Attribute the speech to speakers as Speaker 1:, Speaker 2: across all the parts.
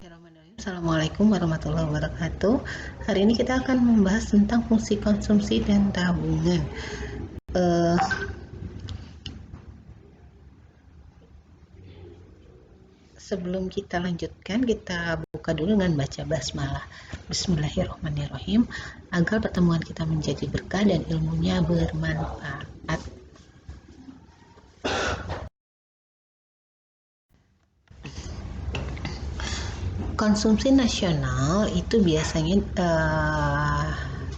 Speaker 1: Bismillahirrahmanirrahim. Assalamualaikum warahmatullahi wabarakatuh. Hari ini kita akan membahas tentang fungsi konsumsi dan tabungan. Sebelum kita lanjutkan, kita buka dulu dengan baca basmalah. Bismillahirrahmanirrahim. Agar pertemuan kita menjadi berkah dan ilmunya bermanfaat. Konsumsi nasional itu biasanya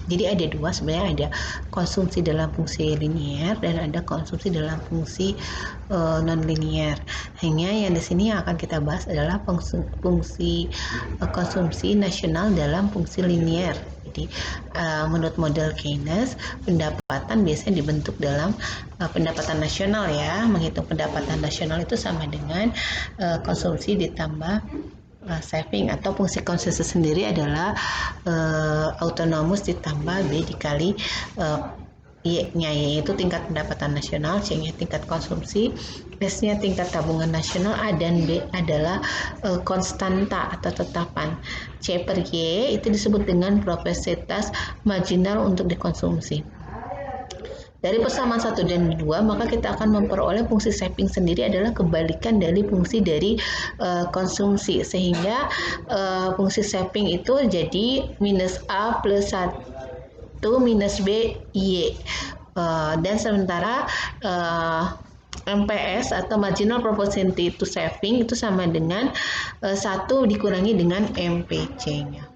Speaker 1: jadi ada dua sebenarnya, ada konsumsi dalam fungsi linier dan ada konsumsi dalam fungsi non linier. Hanya yang di sini yang akan kita bahas adalah fungsi konsumsi nasional dalam fungsi linier. Jadi menurut model Keynes, pendapatan biasanya dibentuk dalam pendapatan nasional ya. Menghitung pendapatan nasional itu sama dengan konsumsi ditambah saving, atau fungsi konsumsi sendiri adalah autonomous ditambah B dikali Y-nya, yaitu tingkat pendapatan nasional, C-nya tingkat konsumsi, S-nya tingkat tabungan nasional, A dan B adalah konstanta atau tetapan. C per Y itu disebut dengan profesitas marginal untuk dikonsumsi. Dari persamaan 1 dan 2, maka kita akan memperoleh fungsi saving sendiri adalah kebalikan dari fungsi dari konsumsi, sehingga fungsi saving itu jadi minus A plus 1 minus B Y, dan sementara MPS atau marginal proportionality to saving itu sama dengan 1 dikurangi dengan MPC-nya.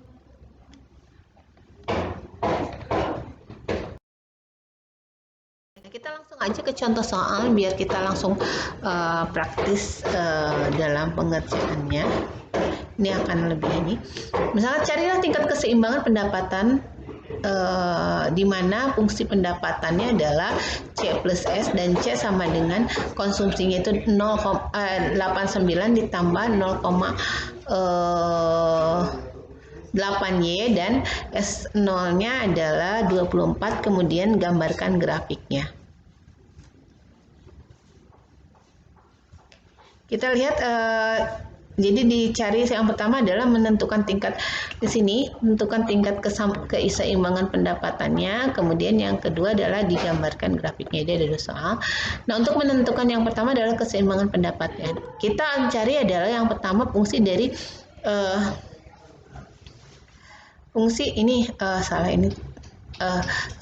Speaker 1: Kita langsung aja ke contoh soal biar kita langsung praktis dalam pengerjaannya. Ini akan lebih ini. Misalnya carilah tingkat keseimbangan pendapatan di mana fungsi pendapatannya adalah C plus S dan C sama dengan konsumsinya itu 0,89 ditambah 0,8Y dan S0-nya adalah 24, kemudian gambarkan grafiknya. Kita lihat jadi dicari yang pertama adalah menentukan tingkat di sini, menentukan tingkat keseimbangan pendapatannya, kemudian yang kedua adalah digambarkan grafiknya. Jadi ada dua soal. Nah, untuk menentukan yang pertama adalah keseimbangan pendapatnya. Kita mencari adalah yang pertama fungsi dari fungsi ini salah ini.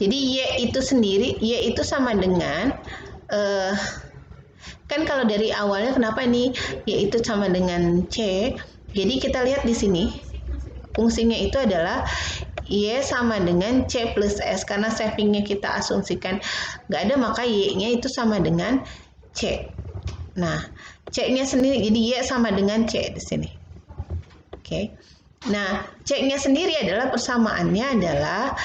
Speaker 1: Jadi Y itu sendiri, Y itu sama dengan kan kalau dari awalnya kenapa ini yaitu sama dengan C, jadi kita lihat di sini fungsinya itu adalah Y sama dengan C plus S, karena savingnya kita asumsikan nggak ada, maka Y-nya itu sama dengan C. Nah, C-nya sendiri jadi Y sama dengan C di sini. Oke. Nah, C-nya sendiri adalah persamaannya adalah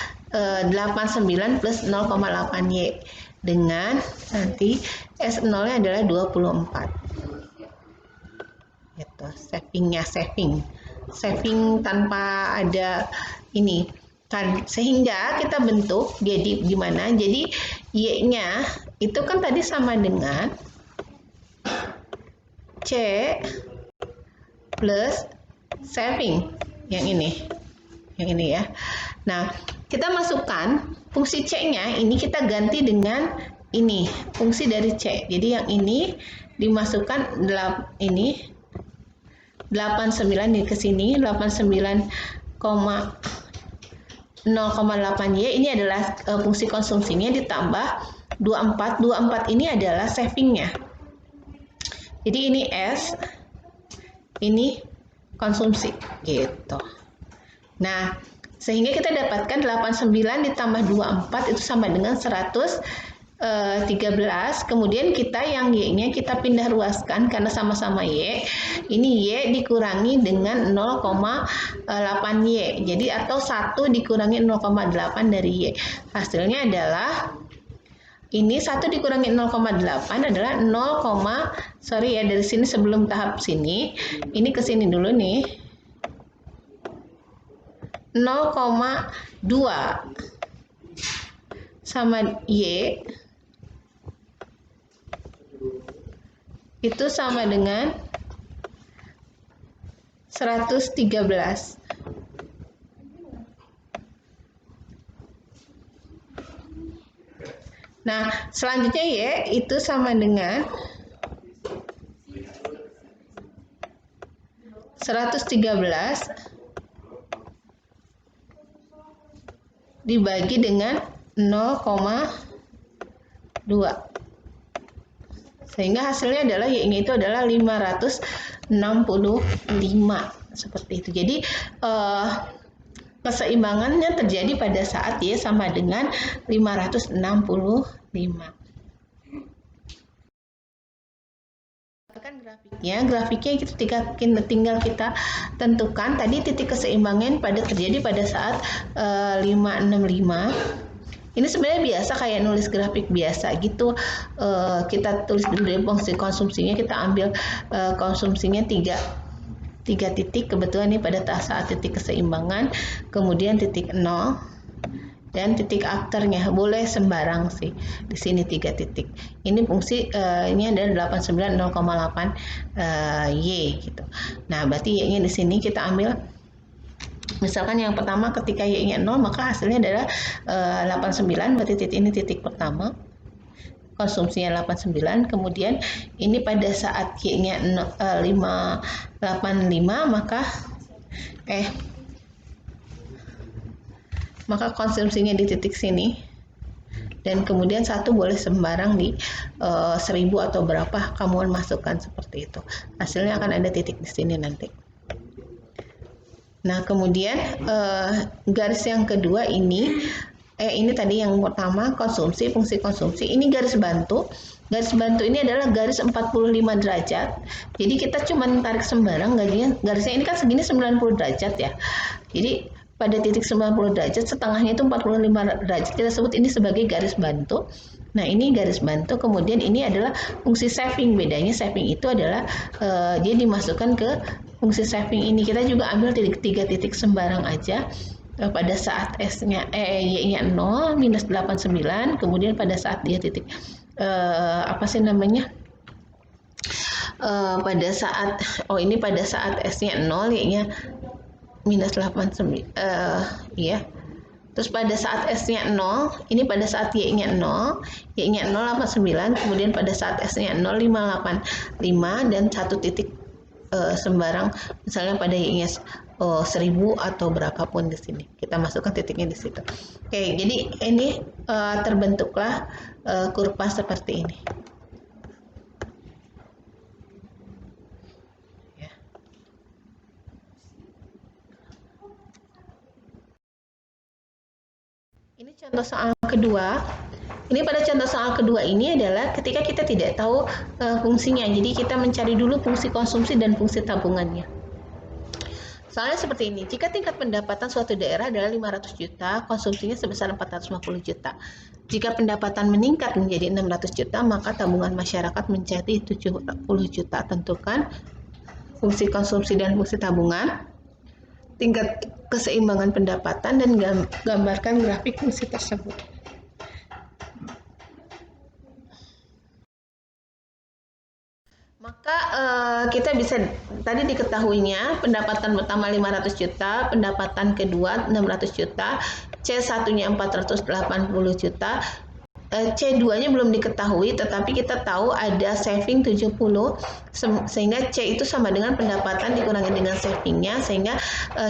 Speaker 1: 89 plus 0,8Y dengan nanti S0-nya adalah 24. Gitu, saving tanpa ada ini kan, sehingga kita bentuk jadi gimana? Jadi Y-nya itu kan tadi sama dengan C plus saving yang ini ya. Nah, kita masukkan fungsi C-nya, ini kita ganti dengan ini, fungsi dari C. Jadi yang ini dimasukkan ini 89 ke sini, 89,08Y ini adalah fungsi konsumsinya ditambah 24. 24 ini adalah savingnya. Jadi ini S, ini konsumsi gitu. Nah, sehingga kita dapatkan 89 ditambah 24 itu sama dengan 113. Kemudian kita yang Y-nya kita pindah ruaskan karena sama-sama Y. Ini Y dikurangi dengan 0,8Y. Jadi atau 1 dikurangi 0,8 dari Y. Hasilnya adalah ini 1 dikurangi 0,8 adalah 0, sorry ya, dari sini sebelum tahap sini, ini ke sini dulu nih. 0,2 sama Y itu sama dengan 113. Nah, selanjutnya Y itu sama dengan 113 dibagi dengan 0,2. Sehingga hasilnya adalah Y-nya itu adalah 565. Seperti itu. Jadi keseimbangannya terjadi pada saat Y sama dengan 565. Grafiknya kita tinggal kita tentukan tadi titik keseimbangan terjadi pada saat 565. Ini sebenarnya biasa kayak nulis grafik biasa gitu. Kita tulis dulu fungsi konsumsinya, kita ambil konsumsinya 3 titik, kebetulan ini pada saat titik keseimbangan, kemudian titik 0 dan titik aktornya. Boleh sembarang sih di sini 3 titik. Ini fungsi ini adalah 89 0,8 Y gitu. Nah, berarti Y-nya di sini kita ambil, misalkan yang pertama ketika Y-nya 0, maka hasilnya adalah 89, berarti titik ini titik pertama. Konsumsinya 89, kemudian ini pada saat Y-nya 585, maka konsumsinya di titik sini, dan kemudian 1 boleh sembarang di 1000 atau berapa kamu masukkan seperti itu. Hasilnya akan ada titik di sini nanti. Nah, kemudian garis yang kedua ini tadi yang pertama konsumsi, fungsi konsumsi. Ini garis bantu. Garis bantu ini adalah garis 45 derajat. Jadi kita cuma tarik sembarang, garisnya ini kan segini 90 derajat ya. Jadi pada titik 90 derajat, setengahnya itu 45 derajat, kita sebut ini sebagai garis bantu. Nah, ini garis bantu, kemudian ini adalah fungsi saving. Bedanya saving itu adalah dia dimasukkan ke fungsi saving ini. Kita juga ambil 3 titik sembarang aja. Pada saat Y-nya 0 minus 89, kemudian pada saat dia titik pada saat S-nya 0, Y-nya minus 89 terus pada saat S-nya 0, ini pada saat Y-nya 0, Y-nya 089, kemudian pada saat S-nya 0 585, dan 1 titik sembarang, misalnya pada Y-nya 1000 atau berapapun di sini. Kita masukkan titiknya di situ. Oke, jadi ini terbentuklah kurva seperti ini. Ini contoh soal kedua. Ini pada contoh soal kedua ini adalah ketika kita tidak tahu fungsinya. Jadi kita mencari dulu fungsi konsumsi dan fungsi tabungannya. Soalnya seperti ini, jika tingkat pendapatan suatu daerah adalah 500 juta, konsumsinya sebesar 450 juta. Jika pendapatan meningkat menjadi 600 juta, maka tabungan masyarakat menjadi 70 juta. Tentukan fungsi konsumsi dan fungsi tabungan, tingkat keseimbangan pendapatan, dan gambarkan grafik fungsi tersebut. Maka kita bisa tadi diketahuinya pendapatan pertama 500 juta, pendapatan kedua 600 juta, C1-nya 480 juta, C2-nya belum diketahui, tetapi kita tahu ada saving 70, sehingga C itu sama dengan pendapatan dikurangi dengan savingnya, sehingga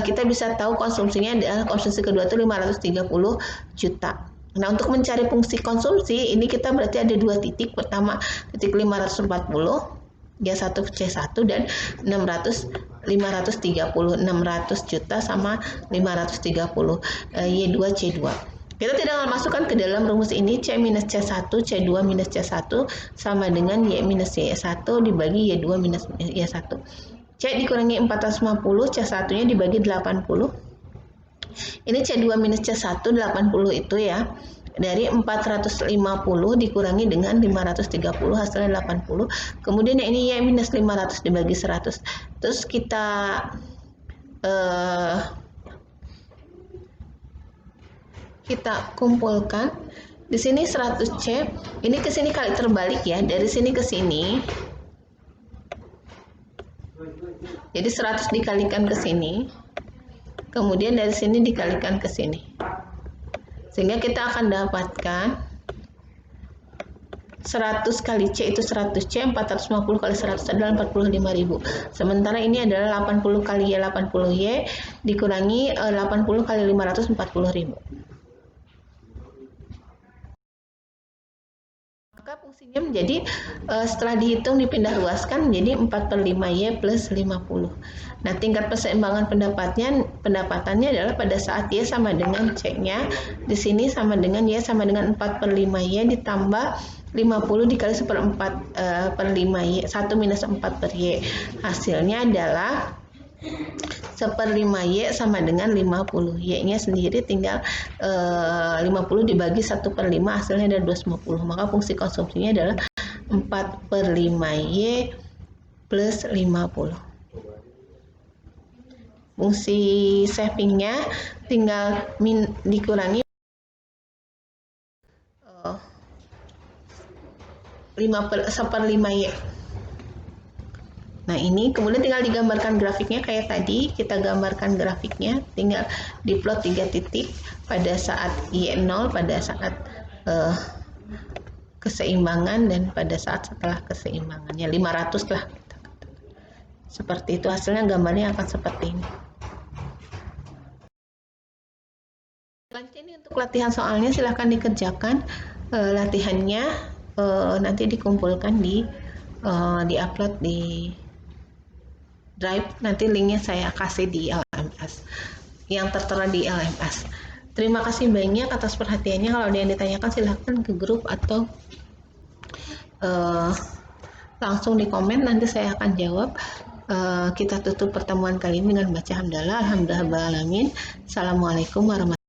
Speaker 1: kita bisa tahu konsumsinya adalah konsumsi kedua itu 530 juta. Nah, untuk mencari fungsi konsumsi, ini kita berarti ada 2 titik. Pertama, titik 540, Y1 C1, dan 530, 600 juta sama 530, Y2 C2. Kita tidak masukkan ke dalam rumus ini C minus C1, C2 minus C1 sama dengan Y minus Y1 dibagi Y2 minus Y1. C dikurangi 450, C1-nya dibagi 80. Ini C2 minus C1 80 itu ya. Dari 450 dikurangi dengan 530 hasilnya 80. Kemudian ini Y minus 500 dibagi 100. Terus kita kumpulkan. Di sini 100C, ini ke sini kali terbalik ya. Dari sini ke sini. Jadi 100 dikalikan ke sini, kemudian dari sini dikalikan ke sini. Sehingga kita akan dapatkan 100 kali C itu 100C, 450 kali 100 adalah 45.000. Sementara ini adalah 80 kali Y 80Y dikurangi 80 kali 500 40.000. Maka fungsinya menjadi setelah dihitung dipindah luaskan menjadi 4/5Y plus 50. Nah, tingkat perseimbangan pendapatannya adalah pada saat Y sama dengan C-nya, di sini sama dengan Y sama dengan 4/5Y ditambah 50 dikali 1/4 per 5Y, 1 minus 4 per Y. Hasilnya adalah 1/5Y sama dengan 50. Y-nya sendiri tinggal 50 dibagi 1/5, hasilnya ada 250. Maka fungsi konsumsinya adalah 4/5Y plus 50. Fungsi savingnya tinggal dikurangi 1/5Y. Nah, ini kemudian tinggal digambarkan grafiknya kayak tadi. Kita gambarkan grafiknya, tinggal diplot 3 titik pada saat Y0, pada saat keseimbangan, dan pada saat setelah keseimbangannya 500 lah. Seperti itu hasilnya, gambarnya akan seperti ini. Selanjutnya ini untuk latihan soalnya, silahkan dikerjakan latihannya, nanti dikumpulkan di upload di Drive, nanti linknya saya kasih di LMS, yang tertera di LMS. Terima kasih banyak atas perhatiannya. Kalau ada yang ditanyakan silahkan ke grup atau langsung di komen, nanti saya akan jawab. Kita tutup pertemuan kali ini dengan baca hamdalah. Alhamdulillahirabbil alamin. Assalamualaikum warahmatullahi wabarakatuh.